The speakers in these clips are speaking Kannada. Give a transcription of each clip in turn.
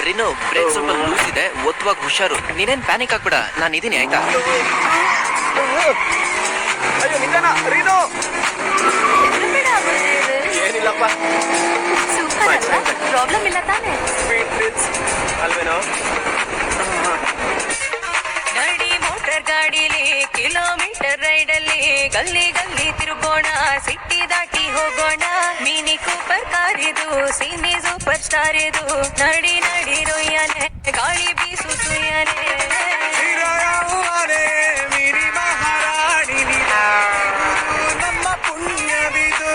ರಿನು ಬ್ರೇಕ್ ಸ್ವಲ್ಪ ಲೂಸ್ ಇದೆ, ಒತ್ತುವಾಗ ಹುಷಾರು. ನೀನೇನ್ ಪ್ಯಾನಿಕ್ ಆಗ್ಬೇಡ, ನಾನು ಇದೀನಿ ಆಯ್ತಾ? ಅಯ್ಯೋ ನಿಧಾನ ರೀನು. ಏನಿಲ್ಲಪ್ಪ, ಪ್ರಾಬ್ಲಮ್ ಇಲ್ಲ ತಾನೆ? ಅಲ್ವೇನೋ. ನಡಿ ಮೋಟರ್ ಗಾಡಿಲಿ ಕಿಲೋಮೀಟರ್ ರೈಡಲ್ಲಿ ಗಲ್ಲಿ ಗಲ್ಲಿ ತಿರುಗೋಣ, ಸಿಟಿ ದಾಟಿ ಹೋಗೋಣ. ಮಿನಿ ಕೂಪರ್ ಕಾರಿದು ಸಿನಿ ಸೂಪರ್ ಸ್ಟಾರ್ ಇದು. ನಡಿ ನಡಿ ರೊಯ್ಯನೆ ಗಾಳಿ ಬೀಸು ಸುಯ್ಯನೆ. ಮಿರಿ ಮಹಾರಾಣಿ ನಮ್ಮ ಪುಣ್ಯವಿದು.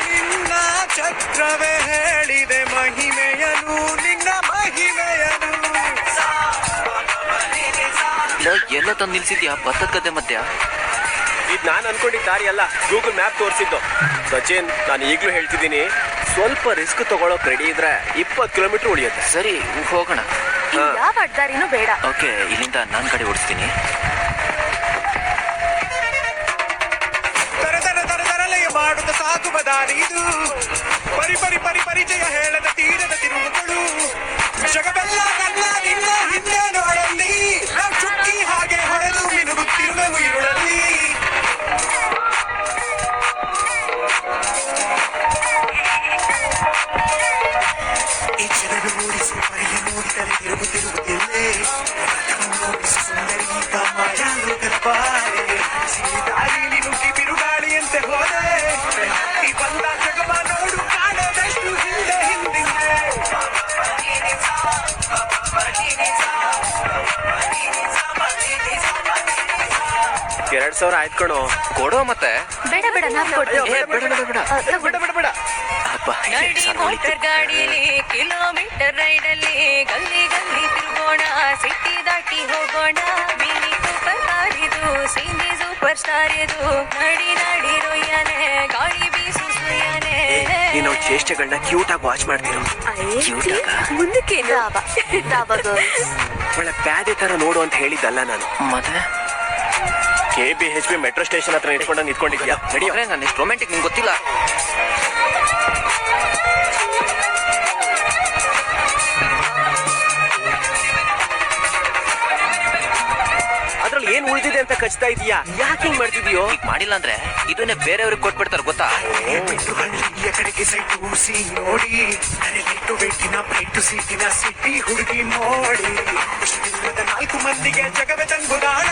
ನಿನ್ನ ಚಕ್ರವೇ ಹೇಳಿದೆ ಮಹಿಮೆಯನು, ನಿನ್ನ ಮಹಿಮೆಯನು. ಎಲ್ಲ ತಂದು ನಿಲ್ಸಿದ್ಯಾ ಭತ್ತದ ಗದ್ದೆ ಮಧ್ಯ? ಇದು ನಾನು ಅನ್ಕೊಂಡಿದ್ದ ದಾರಿ ಅಲ್ಲ, ಗೂಗಲ್ ಮ್ಯಾಪ್ ತೋರಿಸಿದ್ದು. ಸಚಿನ್, ನಾನು ಈಗಲೂ ಹೇಳ್ತಿದ್ದೀನಿ, ಸ್ವಲ್ಪ ರಿಸ್ಕ್ ತಗೊಳಕ್ ರೆಡಿ ಇದ್ರೆ 20 ಕಿಲೋಮೀಟರ್ ಉಳಿಯುತ್ತೆ. ಸರಿ ಹೋಗೋಣ. ಯಾವ ಅಡ್ದಾರಿನೂ ಬೇಡ. ಓಕೆ, ಇಲ್ಲಿಂದ ನಾನ್ ಗಾಡಿ ಓಡಿಸ್ತೀನಿ. ತರಲೆಯ ಮಾಡುತ್ತ ಸಾಕುವ ದಾರಿ ಇದು. ಪರಿಚಯ ಹೇಳದ ತೀರದ ತಿರುವುಗಳು. ಜಗವೆಲ್ಲ ನನ್ನ ನಿನ್ನ ಹಿಂದೆ ನೋಡಲ್ಲಿ, ನಾವು ಚುಕ್ಕಿ ಹಾಗೆ ಹೊಡೆದು ಮಿನುಗುತ್ತಿರುವೆವು ಇರುಳಲ್ಲಿ. ಈ ಜನರು ಮೂಡಿಸುವ ಪರಿಯ ನೋಡಿದರೆ ತಿರುಗುತ್ತಿರುವುದಿಲ್ಲೇ. ನೋಡಿಸು ಸುಂದರಿ ಮಾಯಾಲೋಕದ ಬಾರೆ. ದಾರಿಲಿ ನುಗ್ಗಿ ಬಿರುಗಾಳಿಯಂತೆ ಹೋದೆ. ಈ ಬಂದ ಜಗವ ನೋಡು, ಕಾಣದಷ್ಟು ಹಿಂದೆ ಹಿಂದೆ. 2000 ಆಯ್ತು ಕಣೋ. ಕೊಡೋ ಮತ್ತೆ. ಬೇಡ ಬೇಡ, ನಾನು ಕೊಡ್ತೀನಿ. ಬೇಡ. ಮೋಟರ್ ಗಾಡಿಲಿ ಕಿಲೋಮೀಟರ್ ರೈಡಲ್ಲಿ ಗಲ್ಲಿ ಗಲ್ಲಿ ತಿರುಗೋಣ, ಸಿಟಿ ದಾಟಿ ಹೋಗೋಣ. ಮಿನಿ ಸೂಪರ್ ಕಾರಿದು ಸಿನಿ ಸೂಪರ್ ಸ್ಟಾರ್ ಇದು. ನಡಿ ನಡಿ ರೊಯ್ಯನೆ ಗಾಳಿ ಬೀಸು ಸುಯ್ಯನೆ. ನೀನು ಚೇಷ್ಟೆಗಳನ್ನ ಕ್ಯೂಟ್ ಆಗಿ ವಾಚ್ ಮಾಡ್ತಿರೋ. ಮುಂದಕ್ಕೆ ಒಳ್ಳೆ ಪ್ಯಾದೆ ತರ ನೋಡು ಅಂತ ಹೇಳಿದ್ದಲ್ಲ ನಾನು. ಮತ್ತೆ KBHP ಮೆಟ್ರೋ ಸ್ಟೇಷನ್ ಹತ್ರ ನಿಂತ್ಕೊಂಡಿದ್ಯಾ? ನಡಿಯೋ, ನಾನು ಇಷ್ಟು ರೊಮ್ಯಾಂಟಿಕ್ ನಿಂಗೆ ಗೊತ್ತಿಲ್ಲ. ಅದ್ರಲ್ಲಿ ಏನ್ ಉಳಿದಿದೆ ಅಂತ ಕಚ್ತಾ ಇದೀಯಾ? ಯಾಕೆ ಹಿಂಗ್ ಮಾಡ್ತಿದ್ಯೋ? ಈಗ ಮಾಡಿಲ್ಲ ಅಂದ್ರೆ ಇದನ್ನೇ ಬೇರೆಯವ್ರಿಗೆ ಕೊಟ್ಬಿಡ್ತಾರೆ ಗೊತ್ತಾ? ಕಡೆಗೆ ಸೈಟ್ ಊಸಿ ನೋಡಿ, ಬೆಟ್ಟಿನ ಸೀಟಿನ ಸಿಟಿ ಹುಡುಗಿ ನೋಡಿ. 4 ಮಂದಿಗೆ ಜಗವೇ ತಂಗುದಾಣ.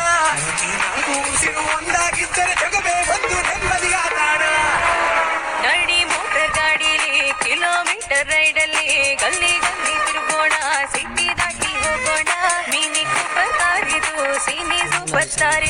ಈ 4 ಉಸಿರು ಒಂದಾಗಿದ್ದರೆ ಜಗವೇ ಒಂದು ನೆಮ್ಮದಿಯ ತಾಣ. ನಡಿ ಮೋಟರ್ ಗಾಡಿಲಿ ಕಿಲೋಮೀಟರ್ ರೈಡಲ್ಲಿ ಗಲ್ಲಿ ಗಲ್ಲಿ ತಿರುಗೋಣ, ಸಿಟಿ ದಾಟಿ ಹೋಗೋಣ. ಮಿನಿ ಕೂಪರ್ ಕಾರಿದು ಸಿನಿ ಸೂಪರ್ ಸ್ಟಾರ್